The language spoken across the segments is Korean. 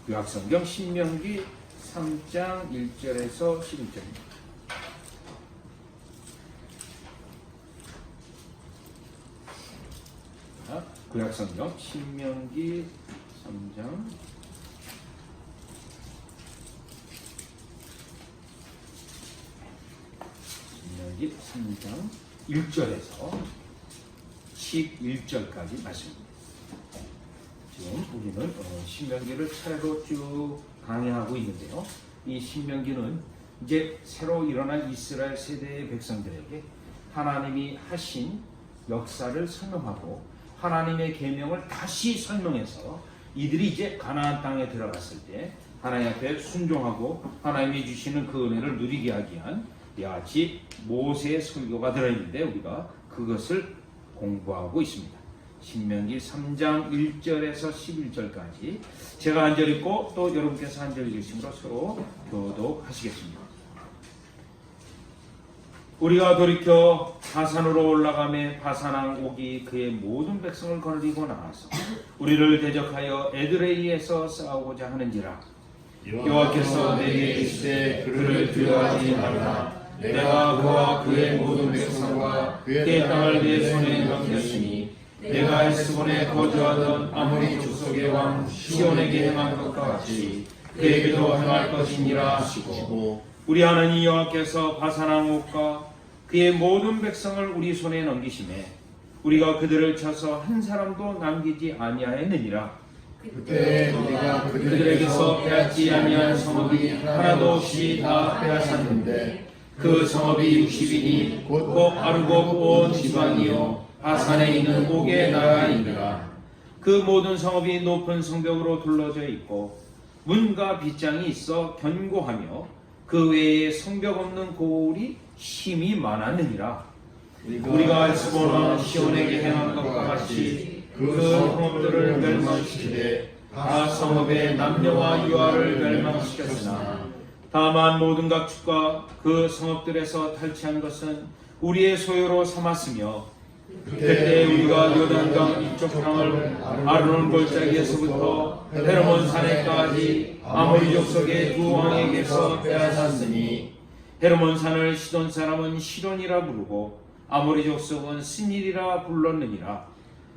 구약성경 신명기 3장 1절에서 11절입니다. 구약성경 신명기 3장 1절에서 11절까지 말씀입니다. 지금 우리는 신명기를 차례로 쭉 강의하고 있는데요. 이 신명기는 이제 새로 일어난 이스라엘 세대의 백성들에게 하나님이 하신 역사를 설명하고 하나님의 계명을 다시 설명해서 이들이 이제 가나안 땅에 들어갔을 때 하나님 앞에 순종하고 하나님이 주시는 그 은혜를 누리게 하기 위한 이같이 모세의 설교가 들어있는데 우리가 그것을 공부하고 있습니다. 신명기 3장 1절에서 11절까지 제가 한 절 읽고 또 여러분께서 한 절 읽으심으로 서로 교독하시겠습니다. 우리가 돌이켜 바산으로 올라가매 바산왕 옥이 그의 모든 백성을 거느리고 나와서 우리를 대적하여 에드레이에서 싸우고자 하는지라. 여호와께서 내게 이르시되 그를 두려워하지 말라. 내가 그와 그의 모든 백성과 그의 땅을 내 손에 넘겼으니 내가 헤스본에 거주하던 아모리 족속의 왕 시온에게 행한 것과 같이 그에게도 행할 것이니라 하시고 우리 하나님 여호와께서 바산왕 옥과 그의 모든 백성을 우리 손에 넘기심에 우리가 그들을 쳐서 한 사람도 남기지 아니하였느니라. 그때 우리가 그들에게서 빼앗지 아니한 성읍이 하나도 없이 다 빼앗았는데 그 성읍이 60이니 곧 아르고 온 지방이요 바산에 있는 옥의 나라이니라. 그 모든 성읍이 높은 성벽으로 둘러져 있고 문과 빗장이 있어 견고하며 그 외에 성벽 없는 고을이 힘이 많았느니라. 우리가 헤스본 왕 시온에게 행한 것과 같이 그 성읍들을 멸망시키되 다 성읍의 남녀와 유아를 멸망시켰으나 다만 모든 각축과 그 성읍들에서 탈취한 것은 우리의 소유로 삼았으며 그때 우리가 요단강 이쪽 땅을 아르논 골짜기에서부터 헤르몬 산에까지 아모리 족속의 두 왕에게서 빼앗았으니 헤르몬 산을 시돈 사람은 시돈이라 부르고 아모리 족속은 스닐이라 불렀느니라.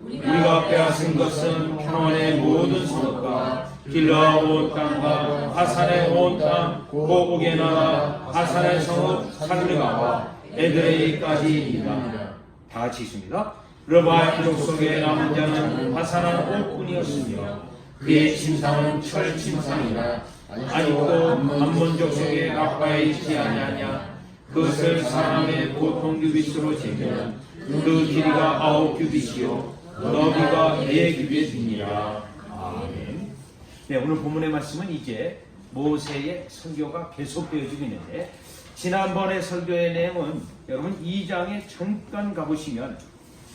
우리가 빼앗은 것은 평원의 모든 성읍과 길라 온 땅과 바산의 온 땅, 고국의 나라, 바산의 성읍 살르가와 에드레이까지입니다. 다 같이 있습니다. 르바의 족속의 남은 자는 바산한 옥뿐이었으며 그의 침상은 철 침상이라 아직도 암몬 족속의 라파에 있지 아니하냐. 그것을 사람의 보통 규빗으로 재면 그 길이가 9규빗이요 너비가 4규빗이니라. 아멘. 네, 오늘 본문의 말씀은 이제 모세의 설교가 계속되어지고 있는데 지난번의 설교의 내용은 여러분 2장에 잠깐 가보시면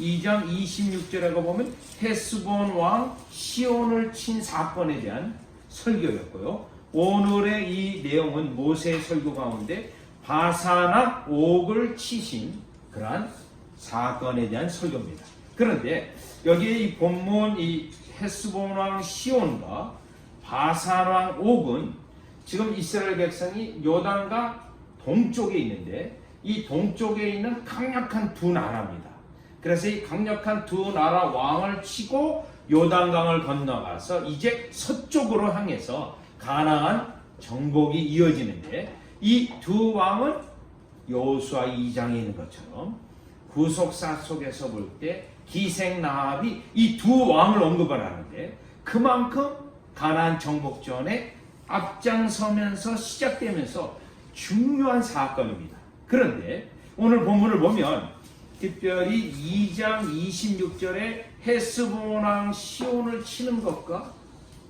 2장 26절에 가보면 헤스본 왕 시온을 친 사건에 대한 설교였고요. 오늘의 이 내용은 모세의 설교 가운데 바산왕 옥을 치신 그러한 사건에 대한 설교입니다. 그런데 여기에 이 본문 이 헤스본 왕 시온과 바산왕 옥은 지금 이스라엘 백성이 요단강 동쪽에 있는데 이 동쪽에 있는 강력한 두 나라입니다. 그래서 이 강력한 두 나라 왕을 치고 요단강을 건너가서 이제 서쪽으로 향해서 가나안 정복이 이어지는데 이 두 왕은 여호수아 2장에 있는 것처럼 구속사 속에서 볼 때 기생 나합이 이 두 왕을 언급을 하는데 그만큼 가나안 정복전에 앞장서면서 시작되면서 중요한 사건입니다. 그런데 오늘 본문을 보면 특별히 2장 26절에 헤스본 왕 시온을 치는 것과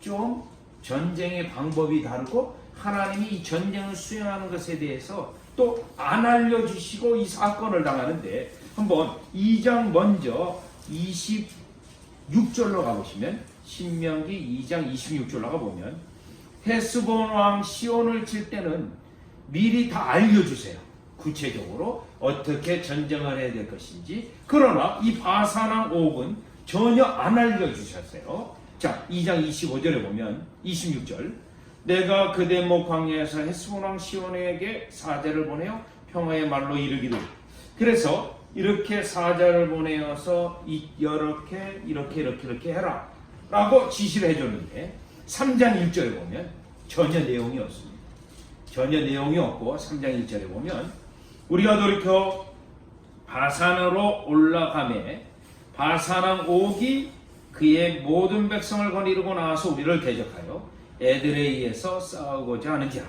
좀 전쟁의 방법이 다르고 하나님이 이 전쟁을 수행하는 것에 대해서 또 안 알려주시고 이 사건을 당하는데 한번 2장 먼저 26절로 가보시면 신명기 2장 26절로 가보면 헤스본 왕 시온을 칠 때는 미리 다 알려주세요. 구체적으로 어떻게 전쟁을 해야 될 것인지. 그러나 이 바산왕 옥은 전혀 안 알려주셨어요. 자, 2장 25절에 보면 26절 내가 그대 목 광야에서 헤스본 왕 시온에게 사자를 보내어 평화의 말로 이르기를. 그래서 이렇게 사자를 보내어서 이렇게 해라 라고 지시를 해줬는데 3장 1절에 보면 전혀 내용이 없습니다. 전혀 내용이 없고 3장 1절에 보면 우리가 돌이켜 바산으로 올라가매 바산왕 옥이 그의 모든 백성을 거느리고 나와서 우리를 대적하여 에드레이에서 싸우고자 하는지라.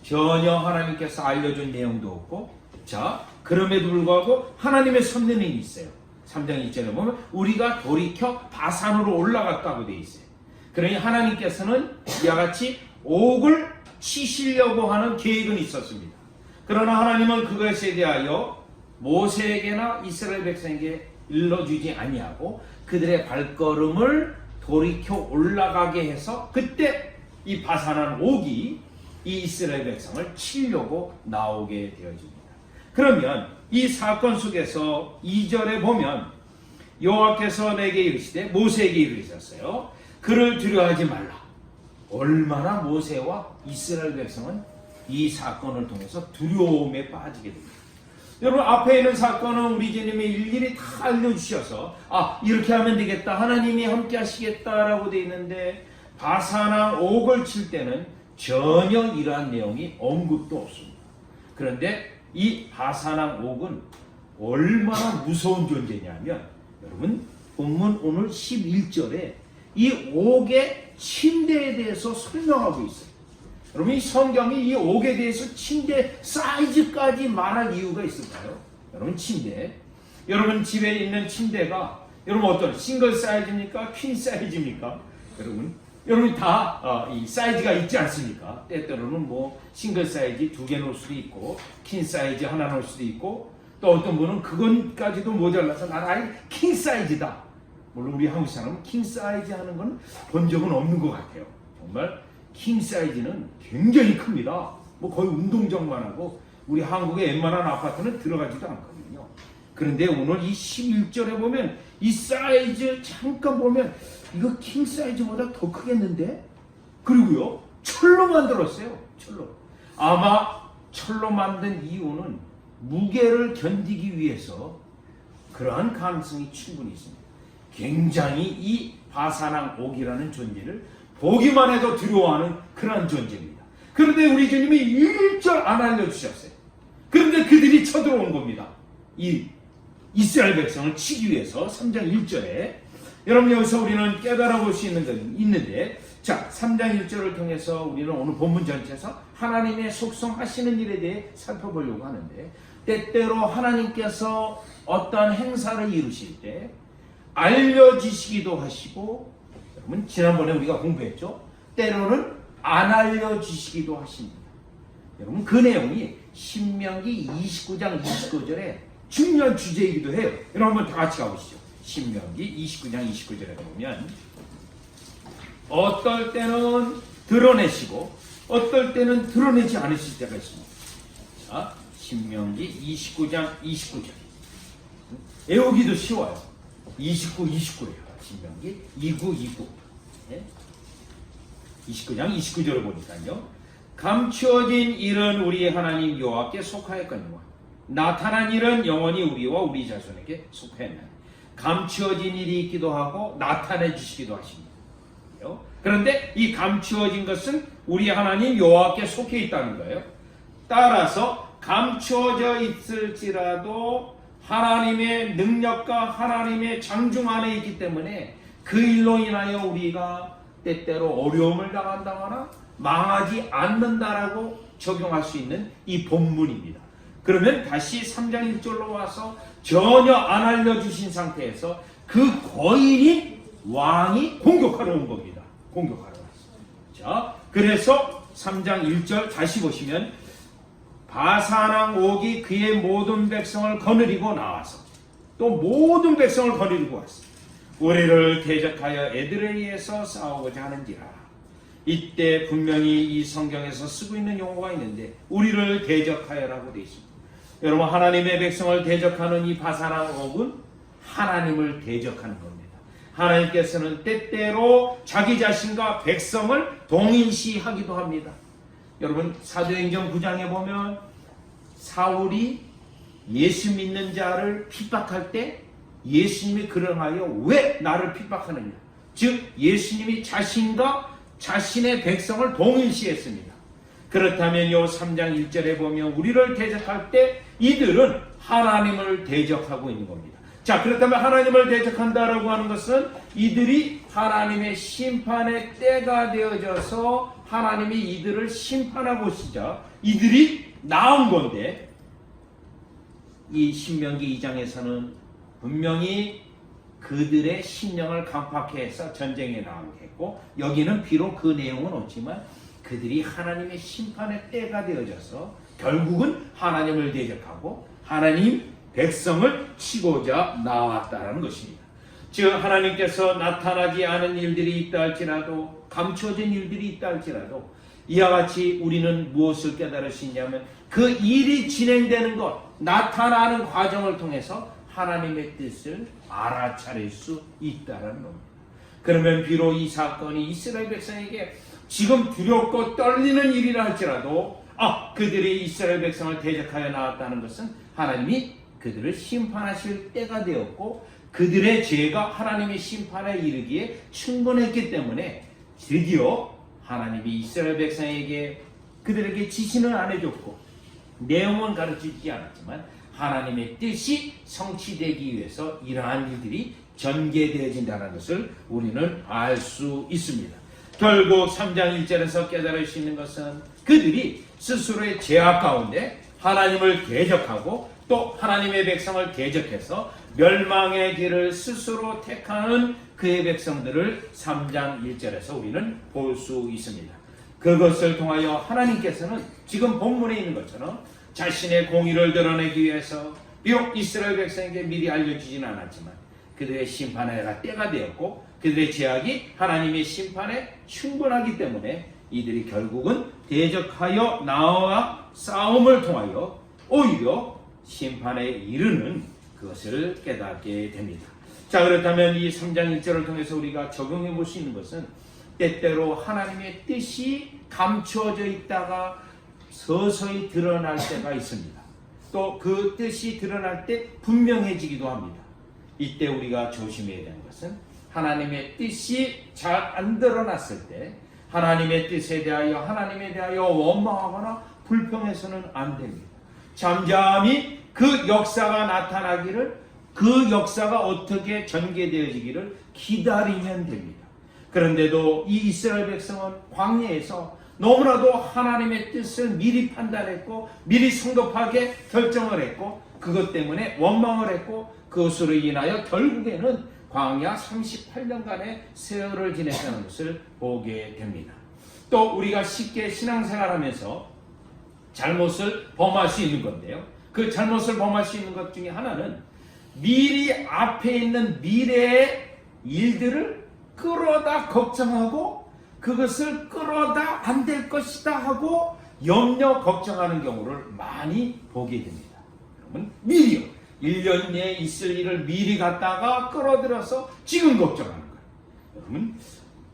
전혀 하나님께서 알려준 내용도 없고, 자 그럼에도 불구하고 하나님의 선언이 있어요. 3장 1절에 보면 우리가 돌이켜 바산으로 올라갔다고 되어 있어요. 그러니 하나님께서는 이와 같이 옥을 치시려고 하는 계획은 있었습니다. 그러나 하나님은 그것에 대하여 모세에게나 이스라엘 백성에게 일러주지 아니하고 그들의 발걸음을 돌이켜 올라가게 해서 그때 이 바산한 옥이 이 이스라엘 백성을 치려고 나오게 되어집니다. 그러면 이 사건 속에서 2절에 보면 여호와께서 내게 이르시되 모세에게 이르셨어요. 그를 두려워하지 말라. 얼마나 모세와 이스라엘 백성은 이 사건을 통해서 두려움에 빠지게 됩니다. 여러분 앞에 있는 사건은 우리 주님이 일일이 다 알려주셔서 이렇게 하면 되겠다, 하나님이 함께 하시겠다라고 되어 있는데 바산왕 옥을 칠 때는 전혀 이러한 내용이 언급도 없습니다. 그런데 이 바산왕 옥은 얼마나 무서운 존재냐면 여러분 본문 오늘 11절에 이 옥의 침대에 대해서 설명하고 있어요. 여러분 이 성경이 이 옥에 대해서 침대 사이즈까지 말할 이유가 있을까요? 여러분 침대, 여러분 집에 있는 침대가 여러분 어떤 싱글 사이즈입니까? 퀸 사이즈입니까? 여러분 다 이 사이즈가 있지 않습니까? 때때로는 뭐 싱글 사이즈 2개 놓을 수도 있고 퀸 사이즈 하나 놓을 수도 있고 또 어떤 분은 그건까지도 모자라서 난 아예 킹 사이즈다. 물론 우리 한국 사람은 킹 사이즈 하는 건 본 적은 없는 것 같아요. 정말 킹 사이즈는 굉장히 큽니다. 뭐 거의 운동장만 하고 우리 한국의 웬만한 아파트는 들어가지도 않거든요. 그런데 오늘 이 11절에 보면 이 사이즈 잠깐 보면 이거 킹 사이즈보다 더 크겠는데? 그리고요 철로 만들었어요. 철로. 아마 철로 만든 이유는 무게를 견디기 위해서 그러한 가능성이 충분히 있습니다. 굉장히 이 바산왕 옥이라는 존재를 보기만 해도 두려워하는 그런 존재입니다. 그런데 우리 주님이 1절 안 알려주셨어요. 그런데 그들이 쳐들어온 겁니다. 이 이스라엘 백성을 치기 위해서 3장 1절에 여러분 여기서 우리는 깨달아 볼 수 있는 게 있는데 자 3장 1절을 통해서 우리는 오늘 본문 전체에서 하나님의 속성하시는 일에 대해 살펴보려고 하는데 때때로 하나님께서 어떤 행사를 이루실 때 알려주시기도 하시고 여러분 지난번에 우리가 공부했죠. 때로는 안 알려주시기도 하십니다. 여러분 그 내용이 신명기 29장 29절에 중요한 주제이기도 해요. 여러분 한번 다 같이 가보시죠. 신명기 29장 29절에 보면 어떨 때는 드러내시고 어떨 때는 드러내지 않으실 때가 있습니다. 자, 신명기 29장 29절 외우기도 쉬워요. 29, 29예요. 신명기 29, 29 29장 29절을 보니까요. 감추어진 일은 우리 하나님 여호와께 속하였거니와 나타난 일은 영원히 우리와 우리 자손에게 속하였나니. 감추어진 일이 있기도 하고 나타내 주시기도 하십니다. 그런데 이 감추어진 것은 우리 하나님 여호와께 속해 있다는 거예요. 따라서 감추어져 있을지라도 하나님의 능력과 하나님의 장중 안에 있기 때문에 그 일로 인하여 우리가 때때로 어려움을 당한다거나 망하지 않는다라고 적용할 수 있는 이 본문입니다. 그러면 다시 3장 1절로 와서 전혀 안 알려주신 상태에서 그 거인이 왕이 공격하러 온 겁니다. 공격하러 왔어요. 자, 그래서 3장 1절 다시 보시면 바산왕 옥이 그의 모든 백성을 거느리고 나와서 또 모든 백성을 거느리고 왔어요. 우리를 대적하여 에드레이에서 싸우고자 하는지라. 이때 분명히 이 성경에서 쓰고 있는 용어가 있는데 우리를 대적하여라고 되어 있습니다. 여러분 하나님의 백성을 대적하는 이 바산왕 옥은 하나님을 대적하는 겁니다. 하나님께서는 때때로 자기 자신과 백성을 동일시하기도 합니다. 여러분 사도행전 9장에 보면 사울이 예수 믿는 자를 핍박할 때 예수님이 그러하여 왜 나를 핍박하느냐, 즉 예수님이 자신과 자신의 백성을 동일시했습니다. 그렇다면 요 3장 1절에 보면 우리를 대적할 때 이들은 하나님을 대적하고 있는 겁니다. 자, 그렇다면 하나님을 대적한다라고 하는 것은 이들이 하나님의 심판의 때가 되어져서 하나님이 이들을 심판하고시자 이들이 나온 건데, 이 신명기 2장에서는 분명히 그들의 심령을 강팍해 해서 전쟁에 나오게 했고, 여기는 비록 그 내용은 없지만 그들이 하나님의 심판의 때가 되어져서 결국은 하나님을 대적하고 하나님 백성을 치고자 나왔다는 것입니다. 즉 하나님께서 나타나지 않은 일들이 있다 할지라도, 감춰진 일들이 있다 할지라도 이와 같이 우리는 무엇을 깨달을 수 있냐면 그 일이 진행되는 것, 나타나는 과정을 통해서 하나님의 뜻을 알아차릴 수 있다는 겁니다. 그러면 비록 이 사건이 이스라엘 백성에게 지금 두렵고 떨리는 일이라 할지라도 그들이 이스라엘 백성을 대적하여 나왔다는 것은 하나님이 그들을 심판하실 때가 되었고 그들의 죄가 하나님의 심판에 이르기에 충분했기 때문에 드디어 하나님이 이스라엘 백성에게 그들에게 지시는 안 해줬고 내용은 가르치지 않았지만 하나님의 뜻이 성취되기 위해서 이러한 일들이 전개되어진다는 것을 우리는 알 수 있습니다. 결국 3장 1절에서 깨달을 수 있는 것은 그들이 스스로의 죄악 가운데 하나님을 대적하고 또 하나님의 백성을 대적해서 멸망의 길을 스스로 택하는 그의 백성들을 3장 1절에서 우리는 볼 수 있습니다. 그것을 통하여 하나님께서는 지금 본문에 있는 것처럼 자신의 공의를 드러내기 위해서 비록 이스라엘 백성에게 미리 알려주지는 않았지만 그들의 심판의 때가 되었고 그들의 죄악이 하나님의 심판에 충분하기 때문에 이들이 결국은 대적하여 나와 싸움을 통하여 오히려 심판에 이르는 그것을 깨닫게 됩니다. 자, 그렇다면 이 3장 1절을 통해서 우리가 적용해 볼 수 있는 것은 때때로 하나님의 뜻이 감추어져 있다가 서서히 드러날 때가 있습니다. 또 그 뜻이 드러날 때 분명해지기도 합니다. 이때 우리가 조심해야 되는 것은 하나님의 뜻이 잘 안 드러났을 때 하나님의 뜻에 대하여 하나님에 대하여 원망하거나 불평해서는 안 됩니다. 잠잠히 그 역사가 나타나기를, 그 역사가 어떻게 전개되어지기를 기다리면 됩니다. 그런데도 이 이스라엘 백성은 광야에서 너무나도 하나님의 뜻을 미리 판단했고 미리 성급하게 결정을 했고 그것 때문에 원망을 했고 그것으로 인하여 결국에는 광야 38년간의 세월을 지냈다는 것을 보게 됩니다. 또 우리가 쉽게 신앙생활하면서 잘못을 범할 수 있는 건데요. 그 잘못을 범할 수 있는 것 중에 하나는 미리 앞에 있는 미래의 일들을 끌어다 걱정하고 그것을 끌어다 안 될 것이다 하고 염려 걱정하는 경우를 많이 보게 됩니다. 그러면 미리요. 1년 내에 있을 일을 미리 갖다가 끌어들여서 지금 걱정하는 거예요. 여러분,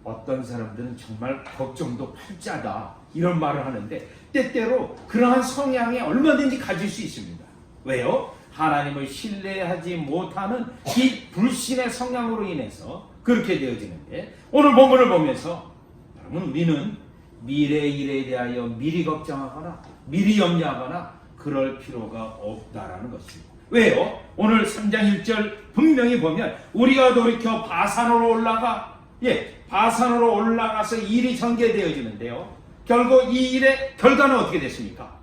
어떤 사람들은 정말 걱정도 팔자다 이런 말을 하는데 때때로 그러한 성향에 얼마든지 가질 수 있습니다. 왜요? 하나님을 신뢰하지 못하는 이 불신의 성향으로 인해서 그렇게 되어지는데 오늘 본문을 보면서 여러분 우리는 미래의 일에 대하여 미리 걱정하거나 미리 염려하거나 그럴 필요가 없다라는 것입니다. 왜요? 오늘 3장 1절 분명히 보면 우리가 돌이켜 바산으로 올라가서 일이 전개되어지는데요. 결국 이 일의 결과는 어떻게 됐습니까?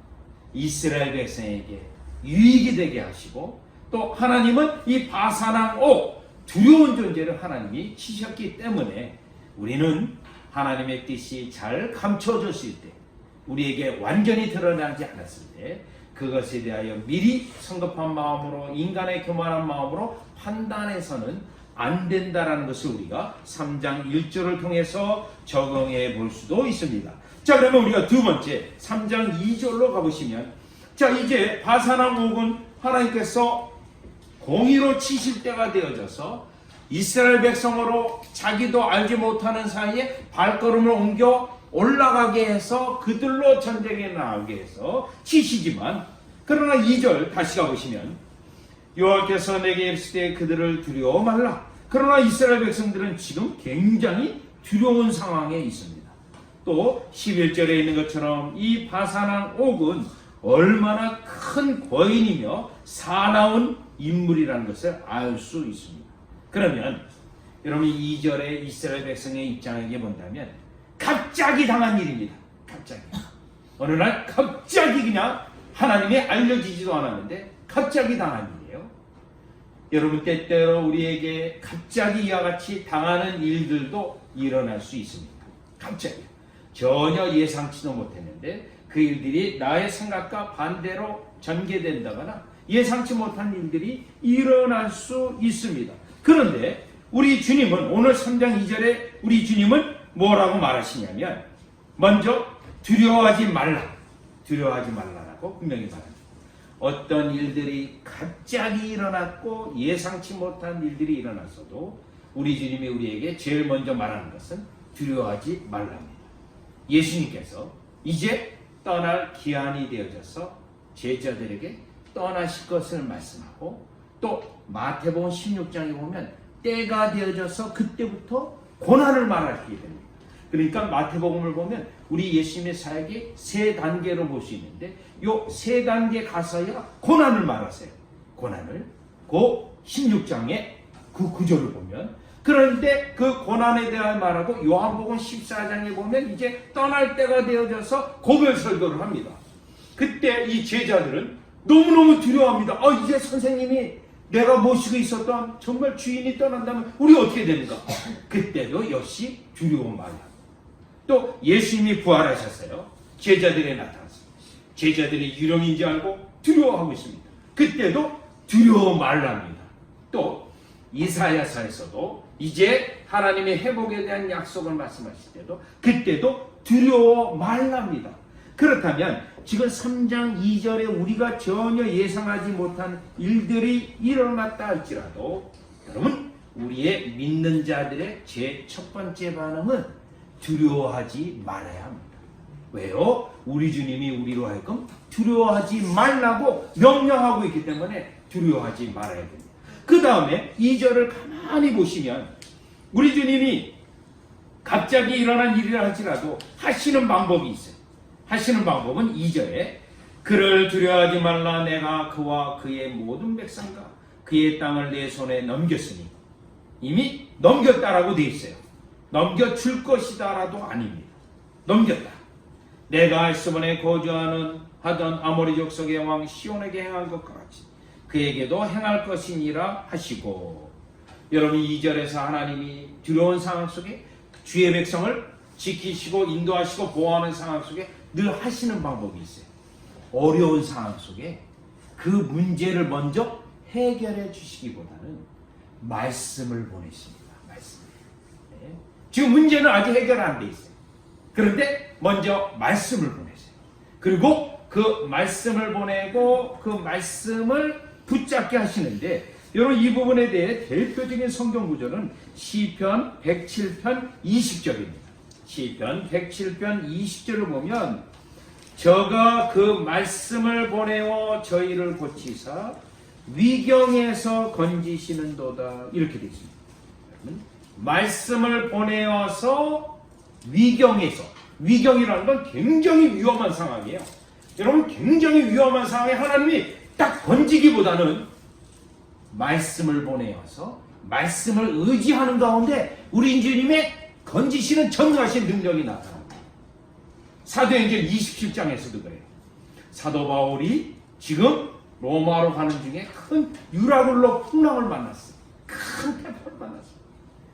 이스라엘 백성에게 유익이 되게 하시고 또 하나님은 이 바산왕 옥 두려운 존재를 하나님이 치셨기 때문에 우리는 하나님의 뜻이 잘 감춰졌을 때 우리에게 완전히 드러나지 않았을 때 그것에 대하여 미리 성급한 마음으로 인간의 교만한 마음으로 판단해서는 안 된다라는 것을 우리가 3장 1절을 통해서 적용해 볼 수도 있습니다. 자, 그러면 우리가 두 번째 3장 2절로 가보시면 자, 이제 바산왕 옥은 하나님께서 공의로 치실 때가 되어져서 이스라엘 백성으로 자기도 알지 못하는 사이에 발걸음을 옮겨 올라가게 해서 그들로 전쟁에 나가게 해서 치시지만, 그러나 2절 다시 가보시면 여호와께서 내게 이르실 때 그들을 두려워 말라. 그러나 이스라엘 백성들은 지금 굉장히 두려운 상황에 있습니다. 또 11절에 있는 것처럼 이 바산왕 옥은 얼마나 큰 거인이며 사나운 인물이라는 것을 알 수 있습니다. 그러면 여러분 2절의 이스라엘 백성의 입장에게 본다면 갑자기 당한 일입니다. 갑자기 어느 날 갑자기 그냥 하나님이 알려지지도 않았는데 갑자기 당한 일이에요. 여러분 때때로 우리에게 갑자기 이와 같이 당하는 일들도 일어날 수 있습니다. 갑자기 전혀 예상치도 못했는데 그 일들이 나의 생각과 반대로 전개된다거나 예상치 못한 일들이 일어날 수 있습니다. 그런데 우리 주님은 오늘 3장 2절에 우리 주님은 뭐라고 말하시냐면 먼저 두려워하지 말라라고 분명히 말합니다. 어떤 일들이 갑자기 일어났고 예상치 못한 일들이 일어났어도 우리 주님이 우리에게 제일 먼저 말하는 것은 두려워하지 말랍니다. 예수님께서 이제 떠날 기한이 되어져서 제자들에게 떠나실 것을 말씀하고, 또 마태복음 16장에 보면 때가 되어져서 그때부터 고난을 말하게 됩니다. 그러니까 마태복음을 보면 우리 예수님의 사역이 3단계로 볼 수 있는데 요 3단계 가서야 고난을 말하세요. 고난을 그 16장의 그 구절을 보면, 그런데 그 고난에 대한 말하고 요한복음 14장에 보면 이제 떠날 때가 되어져서 고별 설교를 합니다. 그때 이 제자들은 너무너무 두려워합니다. 이제 선생님이 내가 모시고 있었던 정말 주인이 떠난다면 우리 어떻게 됩니까? 그때도 역시 두려워 말합니다. 또 예수님이 부활하셨어요. 제자들에 나타났습니다. 제자들이 유령인지 알고 두려워하고 있습니다. 그때도 두려워 말랍니다. 또 이사야서에서도 이제 하나님의 회복에 대한 약속을 말씀하실 때도 그때도 두려워 말랍니다. 그렇다면 지금 3장 2절에 우리가 전혀 예상하지 못한 일들이 일어났다 할지라도 여러분 우리의 믿는 자들의 제 첫 번째 반응은 두려워하지 말아야 합니다. 왜요? 우리 주님이 우리로 하여금 두려워하지 말라고 명령하고 있기 때문에 두려워하지 말아야 됩니다. 그 다음에 2절을 가만히 보시면 우리 주님이 갑자기 일어난 일이라 할지라도 하시는 방법이 있어요. 하시는 방법은 2절에 그를 두려워하지 말라. 내가 그와 그의 모든 백성과 그의 땅을 내 손에 넘겼으니, 이미 넘겼다라고 되어 있어요. 넘겨줄 것이다라도 아닙니다. 넘겼다. 내가 에스본에 거주하던 아모리 족속의 왕 시온에게 행한 것과 같이 그에게도 행할 것이니라 하시고, 여러분 2절에서 하나님이 두려운 상황 속에 주의 백성을 지키시고 인도하시고 보호하는 상황 속에 늘 하시는 방법이 있어요. 어려운 상황 속에 그 문제를 먼저 해결해 주시기보다는 말씀을 보내십니다. 말씀. 네. 지금 문제는 아직 해결 안 돼 있어요. 그런데 먼저 말씀을 보내세요. 그리고 그 말씀을 보내고 그 말씀을 붙잡게 하시는데, 여러분 이 부분에 대해 대표적인 성경 구절은 시편 107편 20절입니다. 시편 107편 20절을 보면 저가 그 말씀을 보내어 저희를 고치사 위경에서 건지시는도다, 이렇게 되어 있습니다. 말씀을 보내어서 위경에서, 위경이라는 건 굉장히 위험한 상황이에요. 여러분 굉장히 위험한 상황에 하나님이 딱 건지기보다는 말씀을 보내어서 말씀을 의지하는 가운데 우리 주님의 건지시는 전능하신 능력이 나타납니다. 사도행전 27장에서도 그래요. 사도 바울이 지금 로마로 가는 중에 큰 유라굴로 풍랑을 만났어요. 큰 태풍을 만났어요.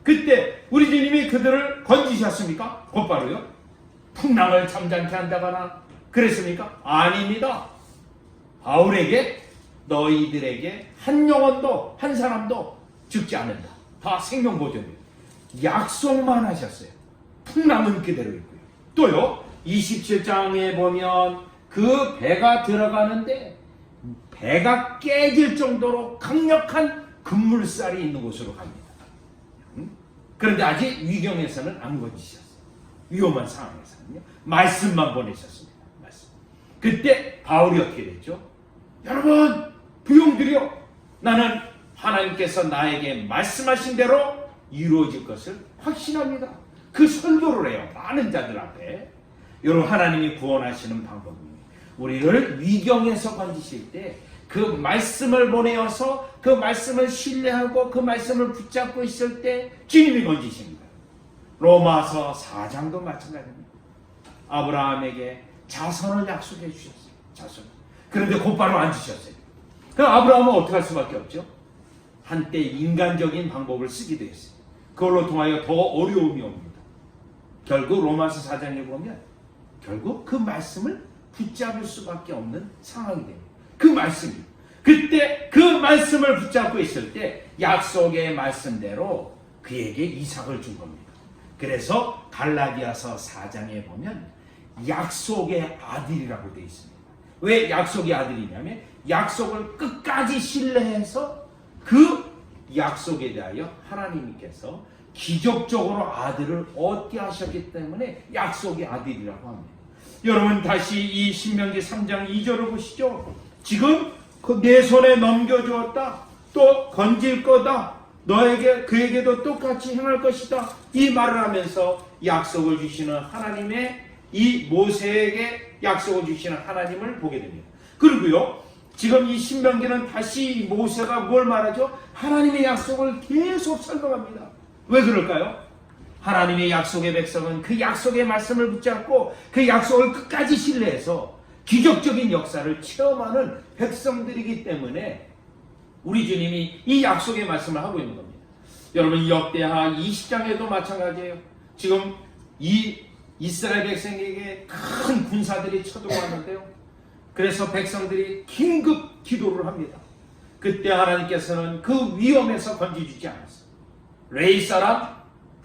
그때 우리 주님이 그들을 건지셨습니까? 곧바로요. 풍랑을 잠잠케 한다거나 그랬습니까? 아닙니다. 바울에게 너희들에게 한 영혼도 한 사람도 죽지 않는다. 다 생명보존이에요. 약속만 하셨어요. 풍랑은 그대로 있고요. 또요 27장에 보면 그 배가 들어가는데 배가 깨질 정도로 강력한 급물살이 있는 곳으로 갑니다. 그런데 아직 위경에서는 안 건지셨어요. 위험한 상황에서는요. 말씀만 보내셨습니다. 말씀. 그때 바울이 어떻게 됐죠? 여러분 부용들여, 나는 하나님께서 나에게 말씀하신 대로 이루어질 것을 확신합니다. 그 설교를 해요. 많은 자들 앞에. 여러분, 하나님이 구원하시는 방법입니다. 우리를 위경에서 건지실 때 그 말씀을 보내어서 그 말씀을 신뢰하고 그 말씀을 붙잡고 있을 때 주님이 건지십니다. 로마서 4장도 마찬가지입니다. 아브라함에게 자손을 약속해 주셨어요. 자손. 그런데 곧바로 안 주셨어요. 그럼 아브라함은 어떻게 할 수밖에 없죠? 한때 인간적인 방법을 쓰기도 했어요. 그걸로 통하여 더 어려움이 옵니다. 결국 로마서 4장에 보면 결국 그 말씀을 붙잡을 수밖에 없는 상황이 됩니다. 그 말씀이. 그때 그 말씀을 붙잡고 있을 때 약속의 말씀대로 그에게 이삭을 준 겁니다. 그래서 갈라디아서 4장에 보면 약속의 아들이라고 되어 있습니다. 왜 약속의 아들이냐면 약속을 끝까지 신뢰해서 그 약속에 대하여 하나님께서 기적적으로 아들을 얻게 하셨기 때문에 약속의 아들이라고 합니다. 여러분 다시 이 신명기 3장 2절을 보시죠. 지금 내 손에 넘겨주었다. 또 건질 거다. 그에게도 똑같이 행할 것이다. 이 말을 하면서 약속을 주시는 하나님의 이 모세에게 약속을 주시는 하나님을 보게 됩니다. 그리고요, 지금 이 신명기는 다시 모세가 뭘 말하죠? 하나님의 약속을 계속 설명합니다. 왜 그럴까요? 하나님의 약속의 백성은 그 약속의 말씀을 붙잡고 그 약속을 끝까지 신뢰해서 기적적인 역사를 체험하는 백성들이기 때문에 우리 주님이 이 약속의 말씀을 하고 있는 겁니다. 여러분 역대하 20장에도 마찬가지예요. 지금 이 이스라엘 백성에게 큰 군사들이 쳐들어왔는데요. 그래서 백성들이 긴급 기도를 합니다. 그때 하나님께서는 그 위험에서 건져주지 않았어요. 레이 사람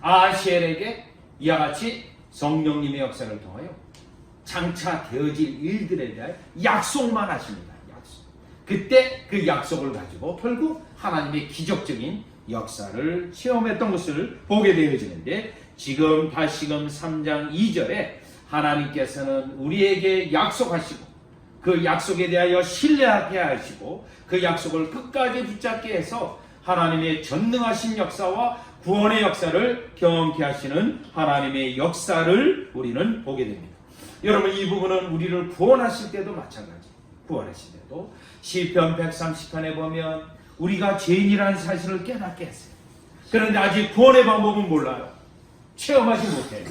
아시엘에게 이와 같이 성령님의 역사를 통하여 장차 되어질 일들에 대한 약속만 하십니다. 약속. 그때 그 약속을 가지고 결국 하나님의 기적적인 역사를 체험했던 것을 보게 되어지는데 지금 다시금 3장 2절에 하나님께서는 우리에게 약속하시고 그 약속에 대하여 신뢰하게 하시고 그 약속을 끝까지 붙잡게 해서 하나님의 전능하신 역사와 구원의 역사를 경험케 하시는 하나님의 역사를 우리는 보게 됩니다. 여러분 이 부분은 우리를 구원하실 때도 마찬가지. 구원하실 때도 시편 130편에 보면 우리가 죄인이라는 사실을 깨닫게 했어요. 그런데 아직 구원의 방법은 몰라요. 체험하지 못해요.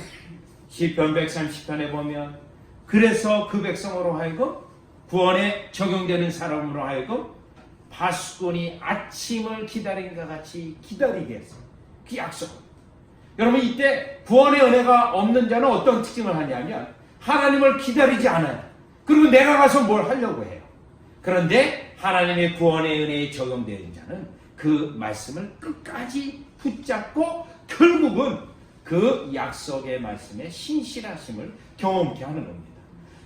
시편 130편에 보면 그래서 그 백성으로 하여금 구원에 적용되는 사람으로 하여금 파수꾼이 아침을 기다린 것 같이 기다리게 했어요. 그 약속. 여러분 이때 구원의 은혜가 없는 자는 어떤 특징을 하냐면 하나님을 기다리지 않아요. 그리고 내가 가서 뭘 하려고 해요. 그런데 하나님의 구원의 은혜에 적용되는 자는 그 말씀을 끝까지 붙잡고 결국은 그 약속의 말씀에 신실하심을 경험케 하는 겁니다.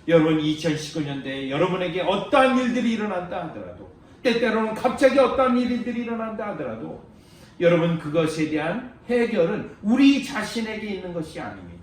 여러분 2019년대에 여러분에게 어떠한 일들이 일어난다 하더라도 때때로는 갑자기 어떠한 일들이 일어난다 하더라도 여러분 그것에 대한 해결은 우리 자신에게 있는 것이 아닙니다.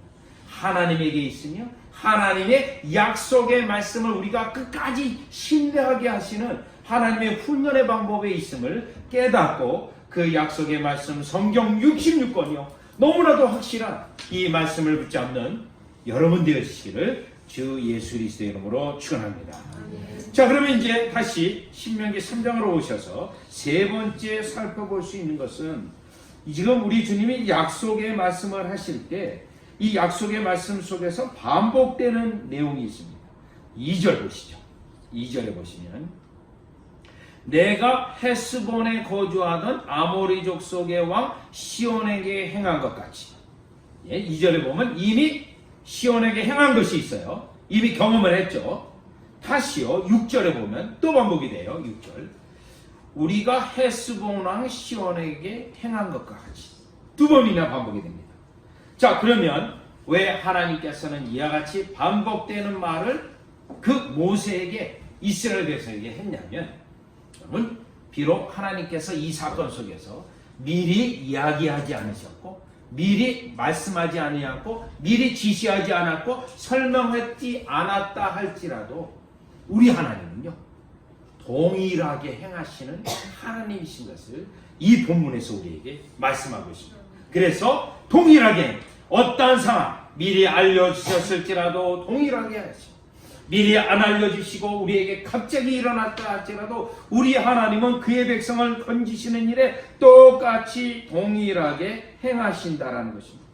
하나님에게 있으며 하나님의 약속의 말씀을 우리가 끝까지 신뢰하게 하시는 하나님의 훈련의 방법에 있음을 깨닫고 그 약속의 말씀 성경 66권이요 너무나도 확실한 이 말씀을 붙잡는 여러분 되어주시기를 주 예수 그리스도의 이름으로 축원합니다. 자 그러면 이제 다시 신명기 3장으로 오셔서 세 번째 살펴볼 수 있는 것은 지금 우리 주님이 약속의 말씀을 하실 때 이 약속의 말씀 속에서 반복되는 내용이 있습니다. 2절 보시죠. 2절에 보시면 내가 헤스본에 거주하던 아모리족 속의 왕 시온에게 행한 것 같이 2절에 보면 이미 시온에게 행한 것이 있어요. 이미 경험을 했죠. 다시요 6절에 보면 또 반복이 돼요. 6절 우리가 헤스본 왕 시온에게 행한 것과 같이 두 번이나 반복이 됩니다. 자 그러면 왜 하나님께서는 이와 같이 반복되는 말을 그 모세에게 이스라엘 백성에게 했냐면 여러분 비록 하나님께서 이 사건 속에서 미리 이야기하지 않으셨고 미리 말씀하지 아니하고 미리 지시하지 않았고 설명하지 않았다 할지라도 우리 하나님은요 동일하게 행하시는 하나님이신 것을 이 본문에서 우리에게 말씀하고 있습니다. 그래서 동일하게 어떠한 상황 미리 알려주셨을지라도 동일하게 하시고 미리 안 알려주시고 우리에게 갑자기 일어났다 할지라도 우리 하나님은 그의 백성을 건지시는 일에 똑같이 동일하게 행하신다라는 것입니다.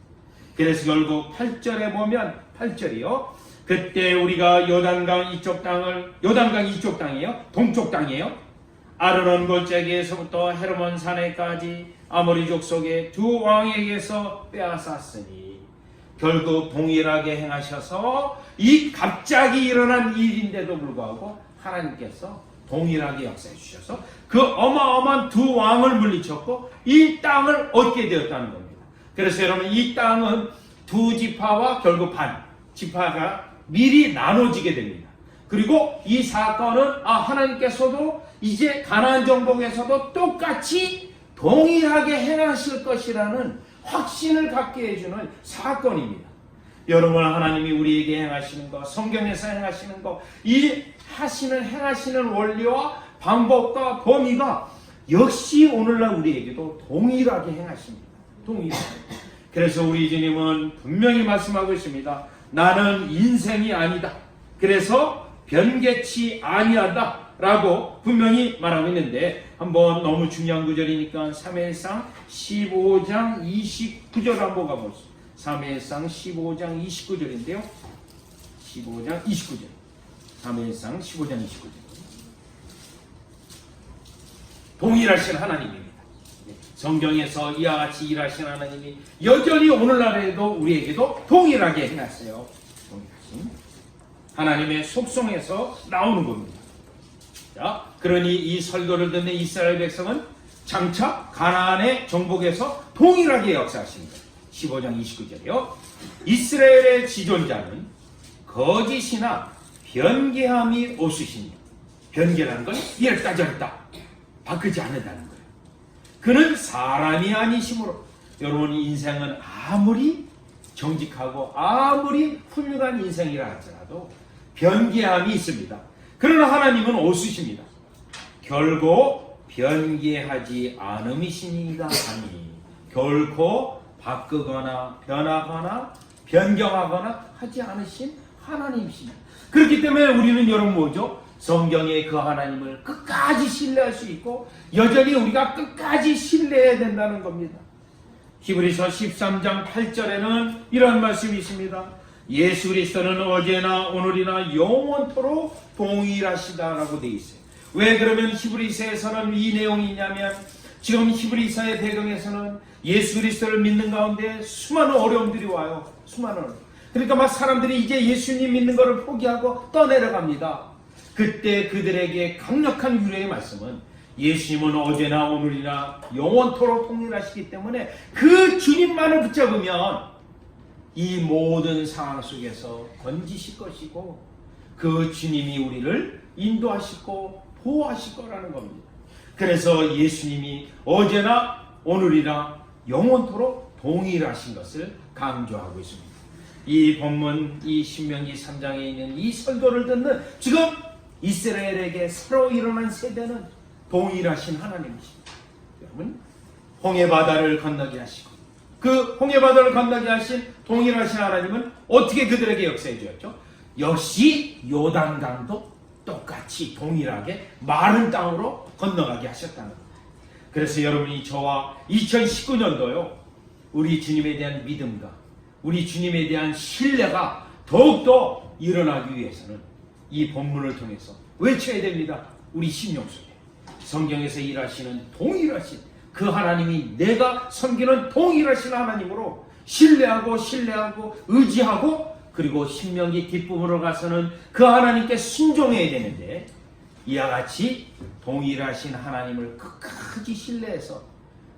그래서 결국 8절에 보면 8절이요. 그때 우리가 요단강 이쪽 땅이에요. 동쪽 땅이에요. 아르논 골짜기에서부터 헤르몬 산에까지 아모리족 속의 두 왕에게서 빼앗았으니 결국 동일하게 행하셔서 이 갑자기 일어난 일인데도 불구하고 하나님께서 동일하게 역사해 주셔서 그 어마어마한 두 왕을 물리쳤고 이 땅을 얻게 되었다는 겁니다. 그래서 여러분 이 땅은 두 지파와 결국 반 지파가 미리 나눠지게 됩니다. 그리고 이 사건은 하나님께서도 이제 가나안 정복에서도 똑같이 동일하게 행하실 것이라는 확신을 갖게 해주는 사건입니다. 여러분 하나님이 우리에게 행하시는 것, 성경에서 행하시는 것, 이 행하시는 원리와 방법과 범위가 역시 오늘날 우리에게도 동일하게 행하십니다. 동일하게. 그래서 우리 주님은 분명히 말씀하고 있습니다. 나는 인생이 아니다. 그래서 변개치 아니하다 라고 분명히 말하고 있는데 한번 너무 중요한 구절이니까 사무엘상 15장 29절 한번 가보겠습니다. 사무엘상 15장 29절인데요. 15장 29절. 사무엘상 15장 29절. 동일하신 하나님입니다. 성경에서 이와 같이 일하신 하나님이 여전히 오늘날에도 우리에게도 동일하게 행하세요. 동일하신 하나님의 속성에서 나오는 겁니다. 자, 그러니 이 설교를 듣는 이스라엘 백성은 장차 가나안의 정복에서 동일하게 역사하십니다. 15장 29절이요. 이스라엘의 지존자는 거짓이나 변개함이 없으시니 변개라는 건 이랬다 저랬다 바꾸지 않는다는 거예요. 그는 사람이 아니시므로 여러분 인생은 아무리 정직하고 아무리 훌륭한 인생이라 할지라도 변개함이 있습니다. 그러나 하나님은 없으십니다. 결코 변개하지 않음이시니가 아니 결코 바꾸거나 변하거나 변경하거나 하지 않으신 하나님이십니다. 그렇기 때문에 우리는 여러분 뭐죠? 성경의 그 하나님을 끝까지 신뢰할 수 있고 여전히 우리가 끝까지 신뢰해야 된다는 겁니다. 히브리서 13장 8절에는 이런 말씀이 있습니다. 예수 그리스도는 어제나 오늘이나 영원토록 동일하시다라고 되어 있어요. 왜 그러면 히브리서에서는 이 내용이 있냐면 지금 히브리서의 배경에서는 예수 그리스도를 믿는 가운데 수많은 어려움들이 와요. 수많은 어려움. 그러니까 막 사람들이 이제 예수님 믿는 것을 포기하고 떠내려갑니다. 그때 그들에게 강력한 위로의 말씀은 예수님은 어제나 오늘이나 영원토록 동일하시기 때문에 그 주님만을 붙잡으면 이 모든 상황 속에서 건지실 것이고 그 주님이 우리를 인도하시고 보호하실 거라는 겁니다. 그래서 예수님이 어제나 오늘이나 영원토록 동일하신 것을 강조하고 있습니다. 이 본문, 이 신명기 3장에 있는 이 설교를 듣는 지금 이스라엘에게 새로 일어난 세대는 동일하신 하나님이십니다. 여러분, 홍해바다를 건너게 하시고 그 홍해바다를 건너게 하신 동일하신 하나님은 어떻게 그들에게 역사해 주었죠? 역시 요단강도 똑같이 동일하게 마른 땅으로 건너가게 하셨다는 겁니다. 그래서 여러분이 저와 2019년도요 우리 주님에 대한 믿음과 우리 주님에 대한 신뢰가 더욱더 일어나기 위해서는 이 본문을 통해서 외쳐야 됩니다. 우리 심령 속에 성경에서 일하시는 동일하신 그 하나님이 내가 섬기는 동일하신 하나님으로 신뢰하고 의지하고 그리고 신명기 뒷부분으로 가서는 그 하나님께 순종해야 되는데 이와 같이 동일하신 하나님을 끝까지 신뢰해서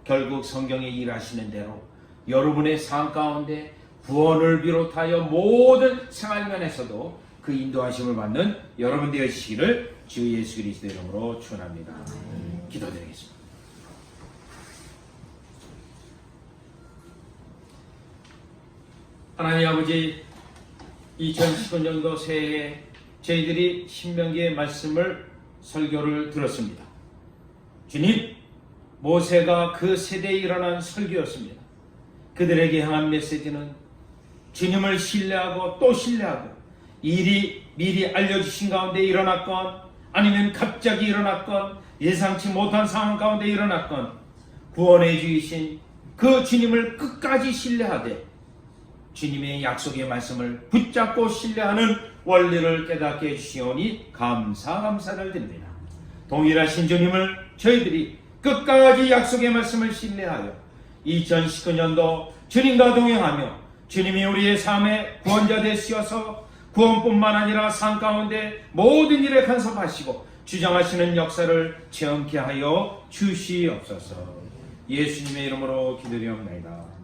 결국 성경에 일하시는 대로 여러분의 삶 가운데 구원을 비롯하여 모든 생활면에서도 그 인도하심을 받는 여러분 되시기를 주 예수 그리스도 이름으로 축원합니다. 기도드리겠습니다. 하나님 아버지, 2019년도 새해에 저희들이 신명기의 말씀을 설교를 들었습니다. 주님, 모세가 그 세대에 일어난 설교였습니다. 그들에게 향한 메시지는 주님을 신뢰하고 또 신뢰하고 일이 미리 알려주신 가운데 일어났건 아니면 갑자기 일어났건 예상치 못한 상황 가운데 일어났건 구원해 주이신 그 주님을 끝까지 신뢰하되 주님의 약속의 말씀을 붙잡고 신뢰하는 원리를 깨닫게 해주시오니 감사를 드립니다. 동일하신 주님을 저희들이 끝까지 약속의 말씀을 신뢰하여 2019년도 주님과 동행하며 주님이 우리의 삶의 구원자 되시어서 구원뿐만 아니라 삶 가운데 모든 일에 간섭하시고 주장하시는 역사를 체험케 하여 주시옵소서. 예수님의 이름으로 기도드리옵나이다.